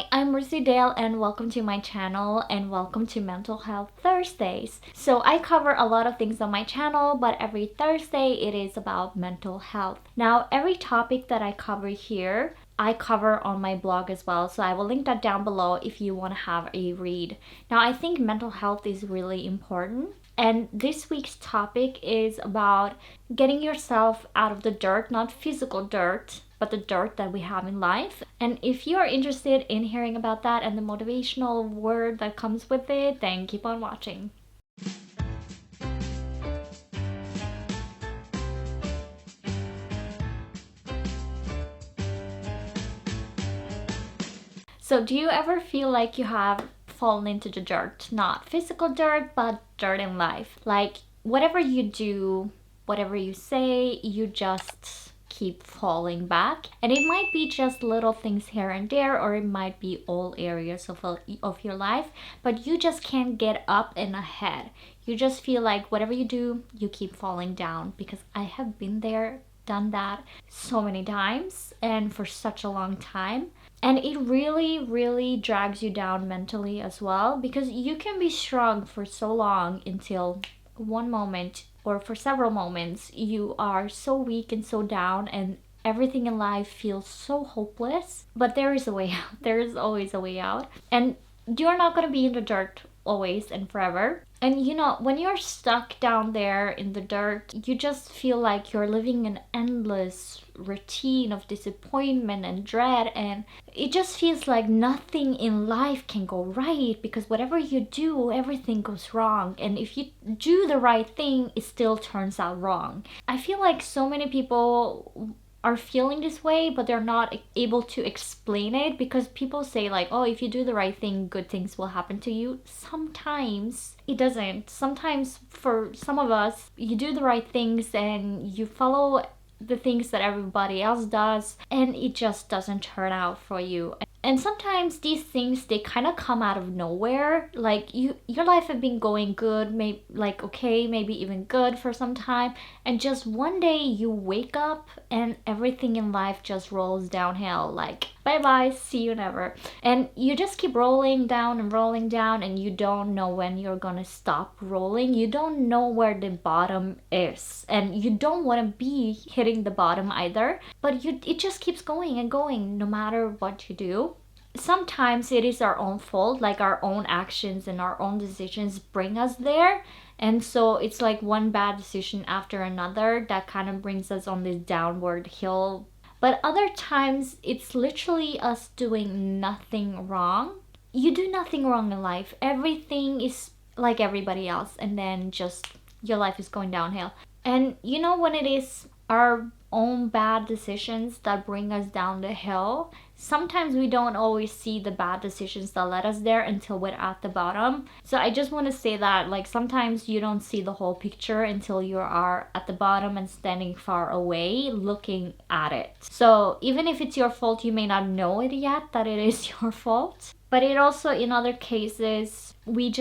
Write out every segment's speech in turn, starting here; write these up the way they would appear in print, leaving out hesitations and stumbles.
Hi, I'm Ruthie Dahle and welcome to my channel and welcome to Mental Health Thursdays. So I cover a lot of things on my channel, but every Thursday it is about mental health. Now, every topic that I cover here, I cover on my blog as well, so I will link that down below if you want to have a read. Now, I think mental health is really important. And this week's topic is about getting yourself out of the dirt, not physical dirt, but the dirt that we have in life. And if you are interested in hearing about that and the motivational word that comes with it, then keep on watching. So do you ever feel like you have fallen into the dirt? Not physical dirt, but dirt in life. Like whatever you do, whatever you say, you just keep falling back. And it might be just little things here and there, or it might be all areas of your life, but you just can't get up and ahead. You just feel like whatever you do, you keep falling down, because I have been there, done that so many times and for such a long time. And it really drags you down mentally as well, because you can be strong for so long until one moment or for several moments you are so weak and so down and everything in life feels so hopeless. But there is a way out. There is always a way out. And you're not going to be in the dirt always and forever. And when you're stuck down there in the dirt, you just feel like you're living an endless routine of disappointment and dread, and it just feels like nothing in life can go right, because whatever you do, everything goes wrong, and if you do the right thing, it still turns out wrong. I feel like so many people are feeling this way, but they're not able to explain it, because people say like, oh, if you do the right thing, good things will happen to you. Sometimes it doesn't. Sometimes for some of us, you do the right things and you follow the things that everybody else does, and it just doesn't turn out for you. And sometimes these things, they kind of come out of nowhere. Like your life had been going good, maybe like okay, maybe even good for some time, and just one day you wake up and everything in life just rolls downhill. Like bye bye, see you never. And you just keep rolling down, and you don't know when you're gonna stop rolling. You don't know where the bottom is, and you don't want to be hitting the bottom either, but it just keeps going and going no matter what you do. Sometimes it is our own fault, like our own actions and our own decisions bring us there. And so it's like one bad decision after another that kind of brings us on this downward hill. But other times it's literally us doing nothing wrong. You do nothing wrong in life. Everything is like everybody else, and then just your life is going downhill. And when it is our own bad decisions that bring us down the hill, sometimes we don't always see the bad decisions that led us there until we're at the bottom. So I just want to say that, like, sometimes you don't see the whole picture until you are at the bottom and standing far away looking at it. So even if it's your fault, you may not know it yet that it is your fault. But it also, in other cases,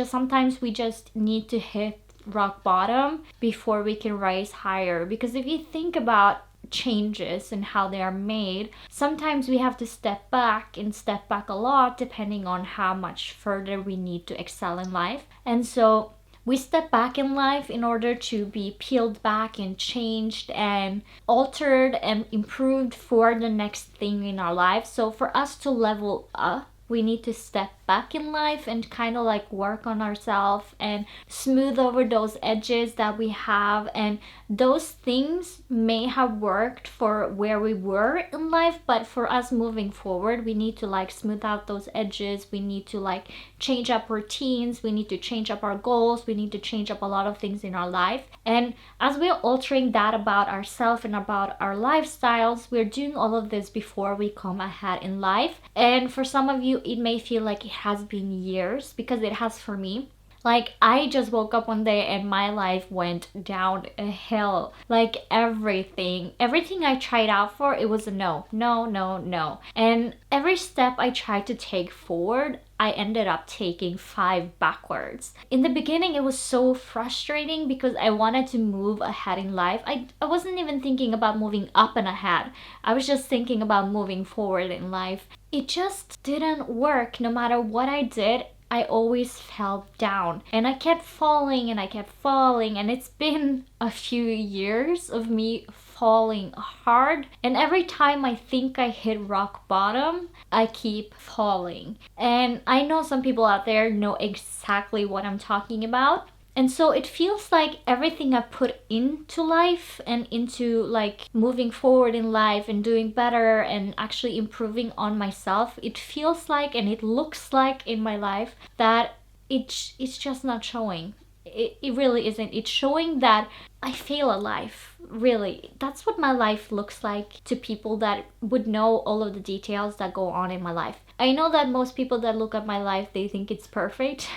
sometimes we just need to hit rock bottom before we can rise higher. Because if you think about changes and how they are made, sometimes we have to step back a lot, depending on how much further we need to excel in life. And so we step back in life in order to be peeled back and changed and altered and improved for the next thing in our life. So for us to level up, we need to step back in life and kind of like work on ourselves and smooth over those edges that we have. And those things may have worked for where we were in life, but for us moving forward, we need to like smooth out those edges. We need to like change up routines. We need to change up our goals. We need to change up a lot of things in our life. And as we're altering that about ourselves and about our lifestyles, we're doing all of this before we come ahead in life. And for some of you, it may feel like it has been years, because it has for me. Like, I just woke up one day and my life went down a hill. Like, everything I tried out for, it was a no, no, no, no. And every step I tried to take forward, I ended up taking 5 backwards. In the beginning, it was so frustrating because I wanted to move ahead in life. I wasn't even thinking about moving up and ahead. I was just thinking about moving forward in life. It just didn't work. No matter what I did, I always fell down, and I kept falling and I kept falling, and it's been a few years of me falling hard, and every time I think I hit rock bottom, I keep falling. And I know some people out there know exactly what I'm talking about. And so it feels like everything I put into life and into like moving forward in life and doing better and actually improving on myself, it feels like and it looks like in my life that it's just not showing. It really isn't. It's showing that I fail at life. Really. That's what my life looks like to people that would know all of the details that go on in my life. I know that most people that look at my life, they think it's perfect.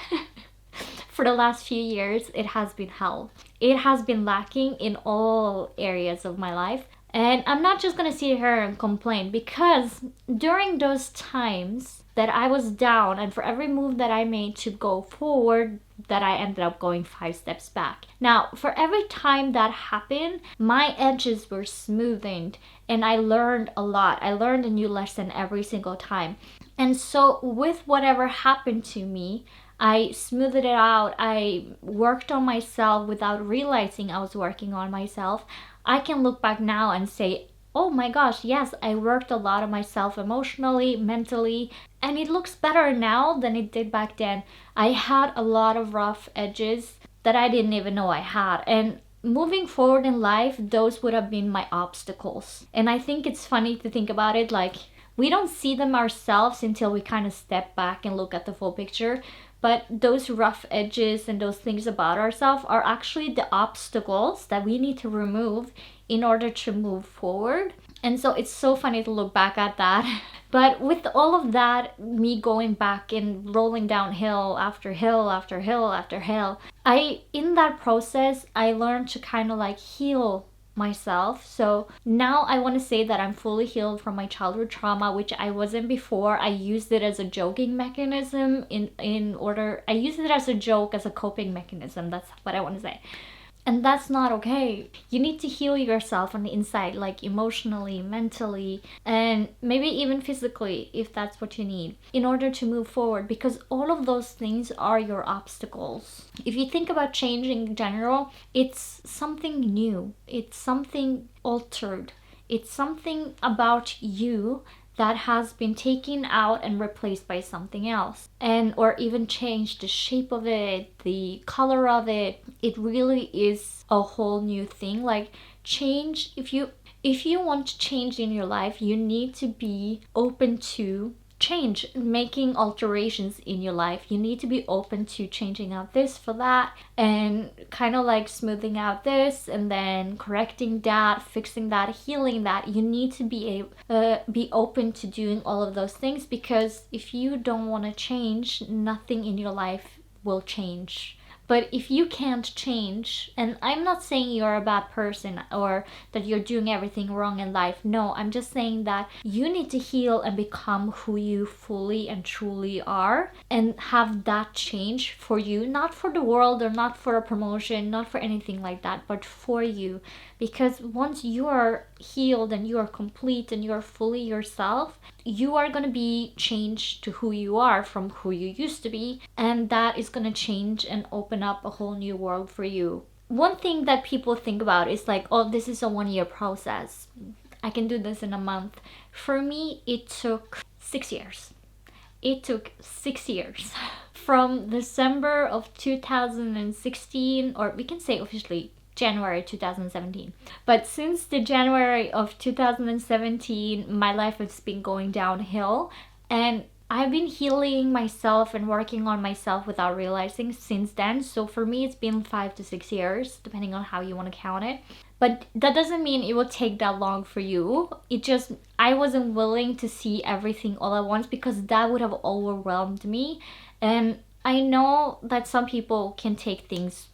For the last few years, it has been hell. It has been lacking in all areas of my life. And I'm not just gonna sit here and complain, because during those times that I was down, and for every move that I made to go forward, that I ended up going 5 steps back. Now, for every time that happened, my edges were smoothened and I learned a lot. I learned a new lesson every single time. And so with whatever happened to me, I smoothed it out. I worked on myself without realizing I was working on myself. I can look back now and say, oh my gosh, yes, I worked a lot on myself emotionally, mentally, and it looks better now than it did back then. I had a lot of rough edges that I didn't even know I had. And moving forward in life, those would have been my obstacles. And I think it's funny to think about it, like, we don't see them ourselves until we kind of step back and look at the full picture. But those rough edges and those things about ourselves are actually the obstacles that we need to remove in order to move forward. And so it's so funny to look back at that. But with all of that, me going back and rolling down hill after hill after hill after hill, in that process, I learned to kind of like heal myself. So now I want to say that I'm fully healed from my childhood trauma, which I wasn't before. I used it as a joking mechanism I used it as a joke, as a coping mechanism. That's what I want to say. And that's not okay. You need to heal yourself on the inside, like emotionally, mentally, and maybe even physically, if that's what you need, in order to move forward, because all of those things are your obstacles. If you think about change in general, it's something new, it's something altered, it's something about you that has been taken out and replaced by something else, and or even changed the shape of it, the color of it. It really is a whole new thing. Like, change, if you want to change in your life, you need to be open to change, making alterations in your life. You need to be open to changing out this for that, and kind of like smoothing out this and then correcting that, fixing that, healing that. You need to be open to doing all of those things, because if you don't want to change, nothing in your life will change. But if you can't change, and I'm not saying you're a bad person or that you're doing everything wrong in life. No, I'm just saying that you need to heal and become who you fully and truly are, and have that change for you, not for the world or not for a promotion, not for anything like that, but for you. Because once you are healed and you are complete and you are fully yourself, you are going to be changed to who you are from who you used to be, and that is going to change and open up a whole new world for you. One thing that people think about is like, oh, this is a 1-year process. I can do this in a month. For me, it took 6 years. It took 6 years. From December of 2016, or we can say officially January 2017. But since the January of 2017, my life has been going downhill, and I've been healing myself and working on myself without realizing since then. So for me, it's been 5 to 6 years, depending on how you want to count it. But that doesn't mean it will take that long for you. It just, I wasn't willing to see everything all at once, because that would have overwhelmed me. And I know that some people can take things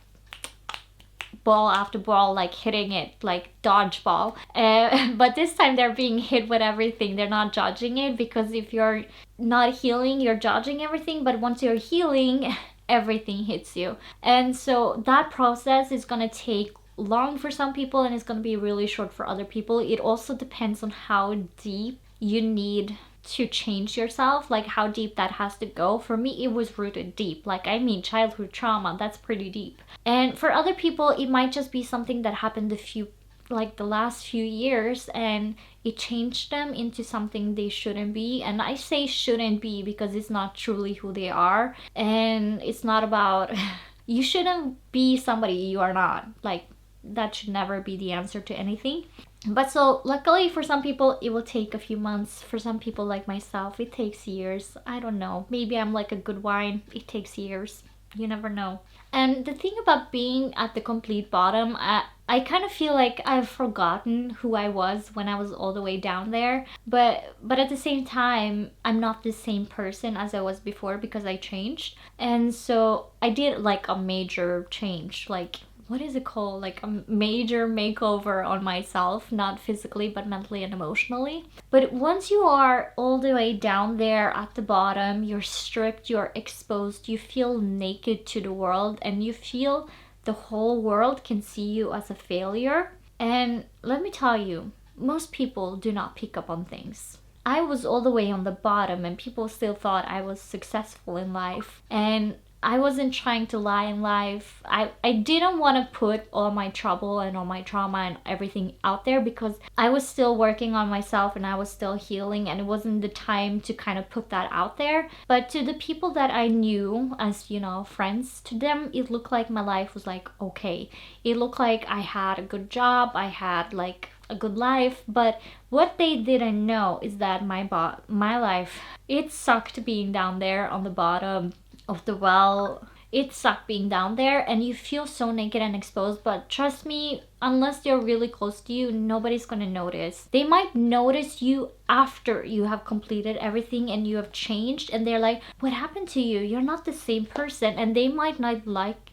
ball after ball, like hitting it like dodgeball. But this time they're being hit with everything. They're not judging it, because if you're not healing, you're judging everything. But once you're healing, everything hits you. And so that process is gonna take long for some people and it's gonna be really short for other people. It also depends on how deep you need to change yourself, like how deep that has to go. For me, it was rooted deep. Like, I mean, childhood trauma, that's pretty deep. And for other people, it might just be something that happened the last few years, and it changed them into something they shouldn't be. And I say shouldn't be because it's not truly who they are. And it's not about, you shouldn't be somebody you are not. Like, that should never be the answer to anything. But so luckily for some people it will take a few months. For some people like myself it takes years. I don't know, maybe I'm like a good wine, it takes years, you never know. And the thing about being at the complete bottom, I kind of feel like I've forgotten who I was when I was all the way down there, but at the same time I'm not the same person as I was before because I changed. And so I did like a major change, like, what is it called? Like a major makeover on myself, not physically, but mentally and emotionally. But once you are all the way down there at the bottom, you're stripped, you're exposed, you feel naked to the world, and you feel the whole world can see you as a failure. And let me tell you, most people do not pick up on things. I was all the way on the bottom and people still thought I was successful in life. And I wasn't trying to lie in life. I didn't want to put all my trouble and all my trauma and everything out there because I was still working on myself and I was still healing, and it wasn't the time to kind of put that out there. But to the people that I knew as, friends, to them it looked like my life was like okay. It looked like I had a good job, I had like a good life, but what they didn't know is that my life, it sucked being down there on the bottom of the well. It sucked being down there and you feel so naked and exposed. But trust me, unless they're really close to you, nobody's gonna notice. They might notice you after you have completed everything and you have changed, and they're like, what happened to you? You're not the same person. And they might not like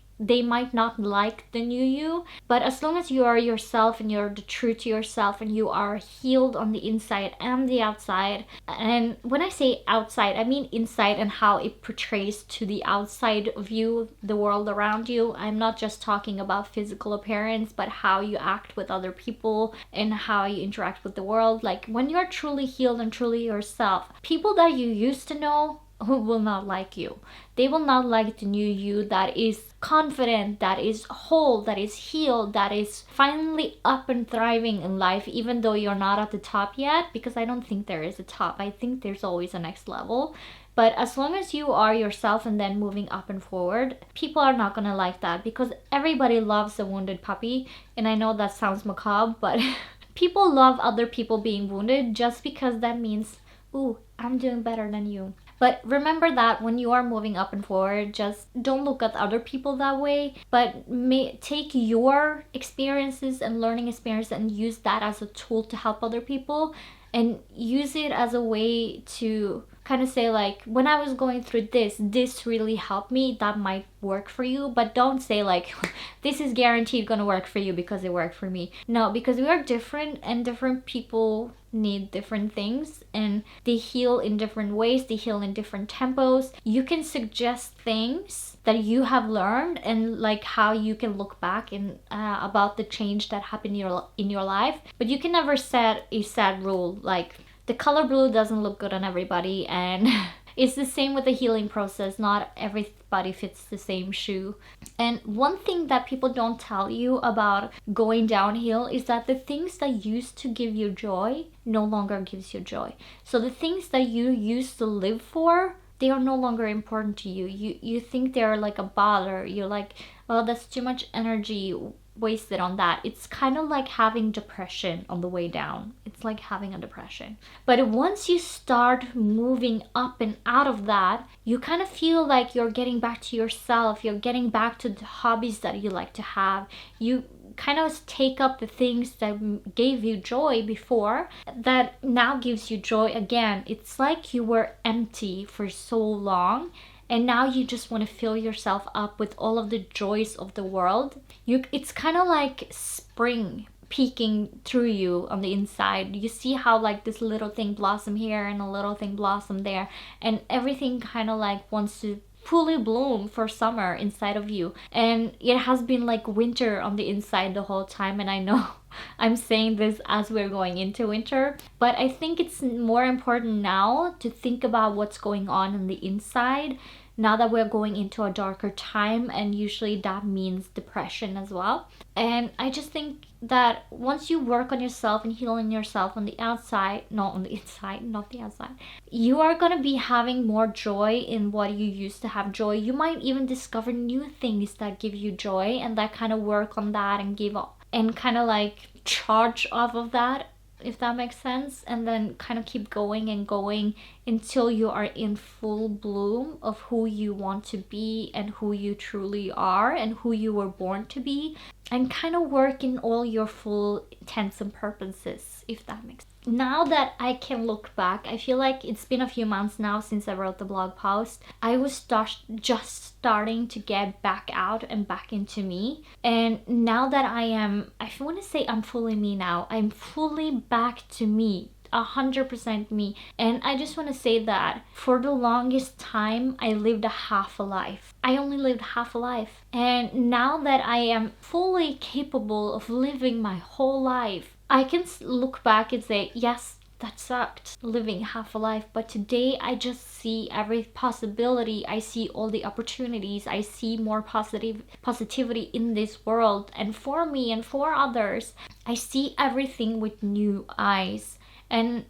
the new you, but as long as you are yourself and you're the true to yourself and you are healed on the inside and the outside. And when I say outside, I mean inside and how it portrays to the outside of you, the world around you. I'm not just talking about physical appearance, but how you act with other people and how you interact with the world. Like when you're truly healed and truly yourself, people that you used to know who will not like you. They will not like the new you that is confident, that is whole, that is healed, that is finally up and thriving in life, even though you're not at the top yet, because I don't think there is a top. I think there's always a next level. But as long as you are yourself and then moving up and forward, people are not gonna like that, because everybody loves a wounded puppy. And I know that sounds macabre, but people love other people being wounded just because that means, ooh, I'm doing better than you. But remember that when you are moving up and forward, just don't look at other people that way, but take your experiences and learning experience and use that as a tool to help other people, and use it as a way to kind of say like, when I was going through this really helped me. That might work for you, but don't say like, this is guaranteed gonna work for you because it worked for me. No, because we are different and different people need different things and they heal in different ways, they heal in different tempos. You can suggest things that you have learned and like how you can look back and about the change that happened in your life, but you can never set a sad rule like the color blue doesn't look good on everybody. And it's the same with the healing process. Not everybody fits the same shoe. And one thing that people don't tell you about going downhill is that the things that used to give you joy no longer gives you joy. So the things that you used to live for, they are no longer important to you. You think they're like a bother. You're like, well, that's too much energy wasted on that. It's kind of like having depression on the way down. It's like having a depression. But once you start moving up and out of that, you kind of feel like you're getting back to yourself. You're getting back to the hobbies that you like to have. You kind of take up the things that gave you joy before that now gives you joy again. It's like you were empty for so long and now you just want to fill yourself up with all of the joys of the world. It's kind of like spring peeking through you on the inside. You see how like this little thing blossom here and a little thing blossom there, and everything kind of like wants to fully bloom for summer inside of you. And it has been like winter on the inside the whole time, and I know I'm saying this as we're going into winter, but I think it's more important now to think about what's going on the inside now that we're going into a darker time, and usually that means depression as well. And I just think that once you work on yourself and healing yourself on the outside, not on the inside, not the outside, you are going to be having more joy in what you used to have joy. You might even discover new things that give you joy, and that kind of work on that and give up and kind of like charge off of that, if that makes sense, and then kind of keep going and going until you are in full bloom of who you want to be and who you truly are and who you were born to be, and kind of work in all your full intents and purposes, if that makes sense. Now that I can look back, I feel like it's been a few months now since I wrote the blog post. I was just starting to get back out and back into me. And now that I want to say I'm fully me now. I'm fully back to me. 100% me. And I just want to say that for the longest time I lived a half a life. I only lived half a life. And now that I am fully capable of living my whole life, I can look back and say, yes, that sucked, living half a life. But today I just see every possibility. I see all the opportunities. I see more positivity in this world, and for me and for others. I see everything with new eyes. And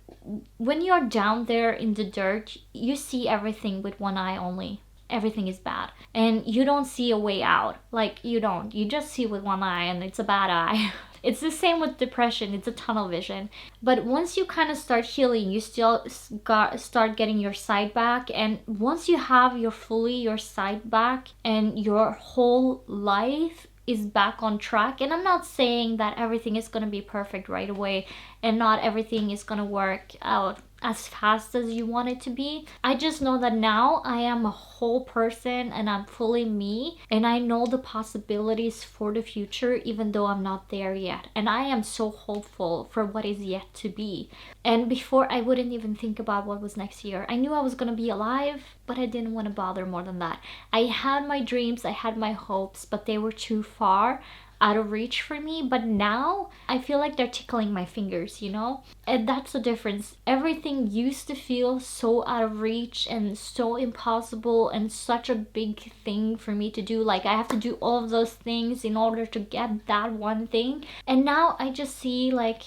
when you're down there in the dirt, you see everything with one eye only. Everything is bad. And you don't see a way out. Like, you don't. You just see with one eye, and it's a bad eye. It's the same with depression. It's a tunnel vision. But once you kind of start healing, you still start getting your sight back. And once you have your sight back and your whole life is back on track, and I'm not saying that everything is going to be perfect right away and not everything is going to work out as fast as you want it to be. I just know that now I am a whole person and I'm fully me, and I know the possibilities for the future even though I'm not there yet. And I am so hopeful for what is yet to be. And before, I wouldn't even think about what was next year. I knew I was gonna be alive, but I didn't want to bother more than that. I had my dreams, I had my hopes, but they were too far out of reach for me. But now I feel like they're tickling my fingers, you know? And that's the difference. Everything used to feel so out of reach and so impossible and such a big thing for me to do. Like, I have to do all of those things in order to get that one thing. And now I just see like,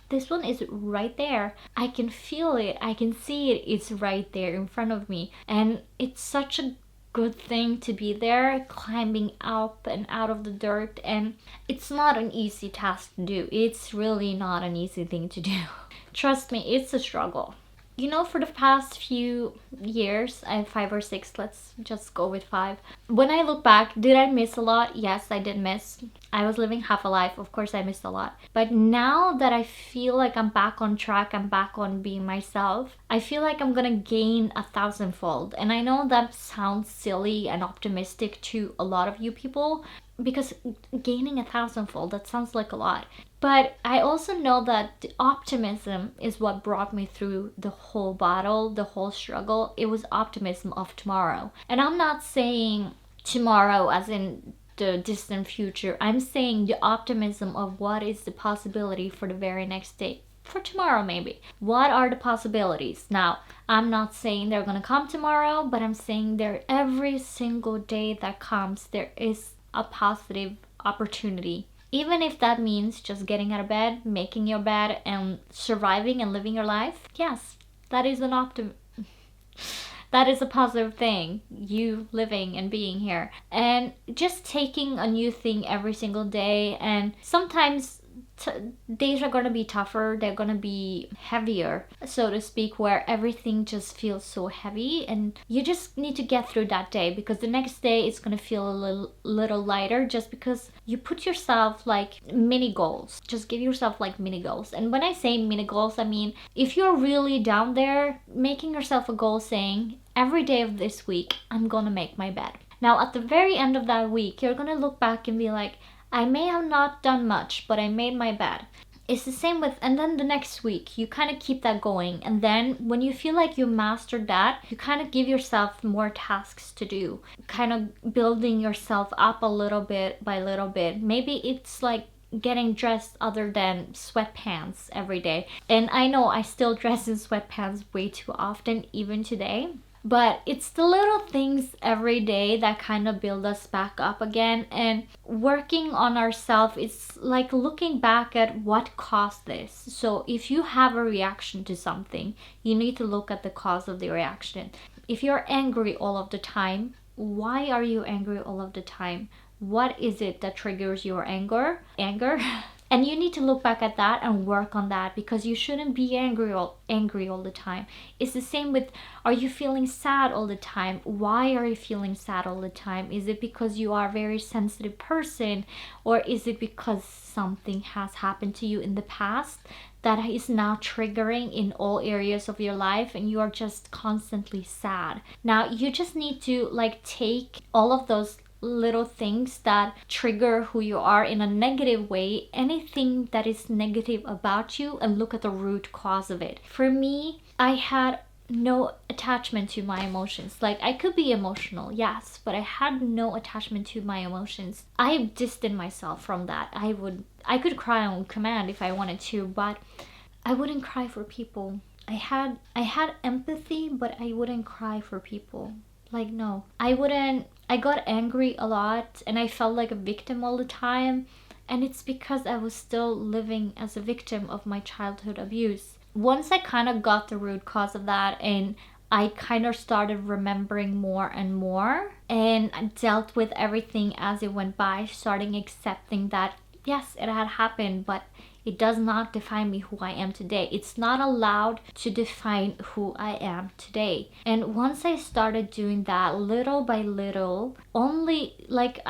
this one is right there. I can feel it. I can see it. It's right there in front of me. And it's such a good thing to be there, climbing up and out of the dirt. And it's not an easy task to do. It's really not an easy thing to do. Trust me, it's a struggle. You know, for the past few years, I have 5 or 6, let's just go with 5. When I look back, did I miss a lot? Yes, I did miss. I was living half a life. Of course, I missed a lot. But now that I feel like I'm back on track, I'm back on being myself, I feel like I'm gonna gain 1,000-fold. And I know that sounds silly and optimistic to a lot of you people, because gaining 1,000-fold, that sounds like a lot. But I also know that the optimism is what brought me through the whole battle, the whole struggle. It was optimism of tomorrow. And I'm not saying tomorrow as in the distant future. I'm saying the optimism of what is the possibility for the very next day. For tomorrow, maybe. What are the possibilities? Now, I'm not saying they're gonna come tomorrow, but I'm saying there every single day that comes, there is a positive opportunity. Even if that means just getting out of bed, making your bed, and surviving and living your life, yes, that is that is a positive thing, you living and being here. And just taking a new thing every single day. And sometimes days are gonna be tougher, they're gonna be heavier, so to speak, where everything just feels so heavy, and you just need to get through that day, because the next day it's gonna feel a little lighter, just because you put yourself like mini goals. Just give yourself like mini goals. And when I say mini goals, I mean if you're really down there, making yourself a goal saying, every day of this week, I'm gonna make my bed. Now, at the very end of that week, you're gonna look back and be like, I may have not done much, but I made my bed. It's the same with, and then the next week, you kind of keep that going. And then when you feel like you mastered that, you kind of give yourself more tasks to do, kind of building yourself up a little bit by little bit. Maybe it's like getting dressed other than sweatpants every day. And I know I still dress in sweatpants way too often, even today. But it's the little things every day that kind of build us back up again. And working on ourselves is like looking back at what caused this. So if you have a reaction to something, you need to look at the cause of the reaction. If you're angry all of the time, why are you angry all of the time? What is it that triggers your anger? And you need to look back at that and work on that, because you shouldn't be angry all the time. It's the same with, are you feeling sad all the time? Why are you feeling sad all the time? Is it because you are a very sensitive person, or is it because something has happened to you in the past that is now triggering in all areas of your life and you are just constantly sad? Now, you just need to like take all of those little things that trigger who you are in a negative way, anything that is negative about you, and look at the root cause of it. For me, I had no attachment to my emotions. Like, I could be emotional, yes, but I had no attachment to my emotions. I distanced myself from that. I could cry on command if I wanted to, but I wouldn't cry for people. I had empathy, but I wouldn't cry for people. Like, no, I wouldn't. I got angry a lot and I felt like a victim all the time. And it's because I was still living as a victim of my childhood abuse. Once I kind of got the root cause of that, and I kind of started remembering more and more, and I dealt with everything as it went by, starting accepting that yes, it had happened, but it does not define me who I am today. It's not allowed to define who I am today. And once I started doing that little by little, only like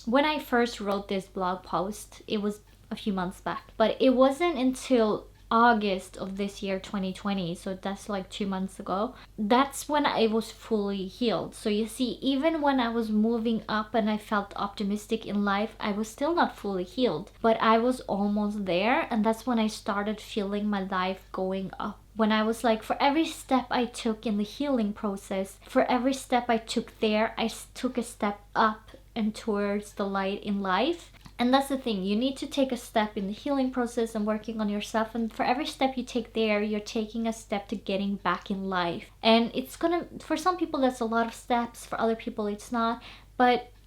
when I first wrote this blog post, it was a few months back, but it wasn't until August of this year 2020, so that's like 2 months ago, that's when I was fully healed. So you see, even when I was moving up and I felt optimistic in life, I was still not fully healed, but I was almost there. And that's when I started feeling my life going up. When I was like, for every step I took in the healing process, for every step I took there, I took a step up and towards the light in life. And that's the thing, you need to take a step in the healing process and working on yourself. And for every step you take there, you're taking a step to getting back in life. And it's gonna, for some people that's a lot of steps, for other people it's not.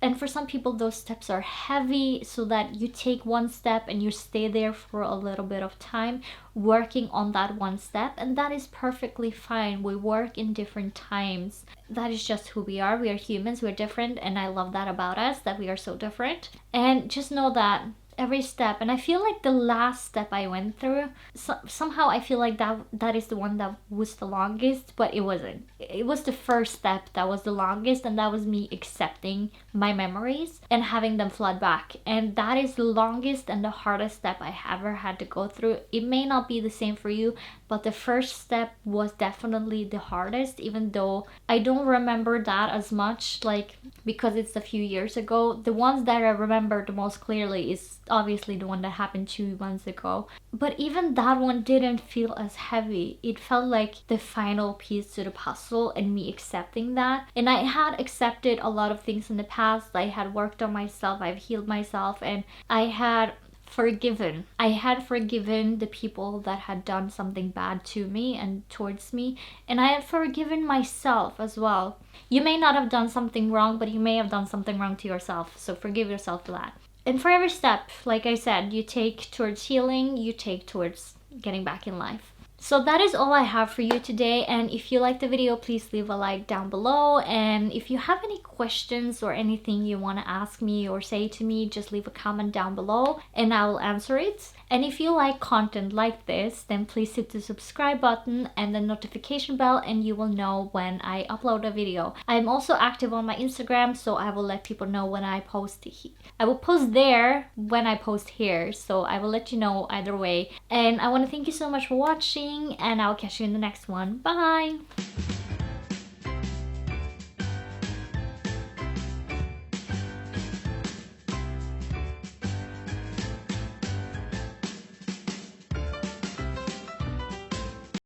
And for some people those steps are heavy, so that you take one step and you stay there for a little bit of time working on that one step, and that is perfectly fine. We work in different times. That is just who we are. We are humans, we're different, and I love that about us, that we are so different. And just know that every step, and I feel like the last step I went through, somehow I feel like that is the one that was the longest, but it wasn't. It was the first step that was the longest, and that was me accepting my memories and having them flood back. And that is the longest and the hardest step I ever had to go through. It may not be the same for you, but the first step was definitely the hardest, even though I don't remember that as much, like, because it's a few years ago. The ones that I remember the most clearly is obviously the one that happened 2 months ago. But even that one didn't feel as heavy. It felt like the final piece to the puzzle, and me accepting that. And I had accepted a lot of things in the past. I had worked on myself, I've healed myself, and I had forgiven the people that had done something bad to me and towards me, and I had forgiven myself as well. You may not have done something wrong, but you may have done something wrong to yourself, so forgive yourself for that. And for every step, like I said, you take towards healing, you take towards getting back in life. So that is all I have for you today, and if you liked the video, please leave a like down below. And if you have any questions or anything you want to ask me or say to me, just leave a comment down below and I will answer it. And if you like content like this, then please hit the subscribe button and the notification bell, and you will know when I upload a video. I'm also active on my Instagram, so I will let people know when I post. I will post there when I post here, so I will let you know either way. And I want to thank you so much for watching, and I'll catch you in the next one. Bye!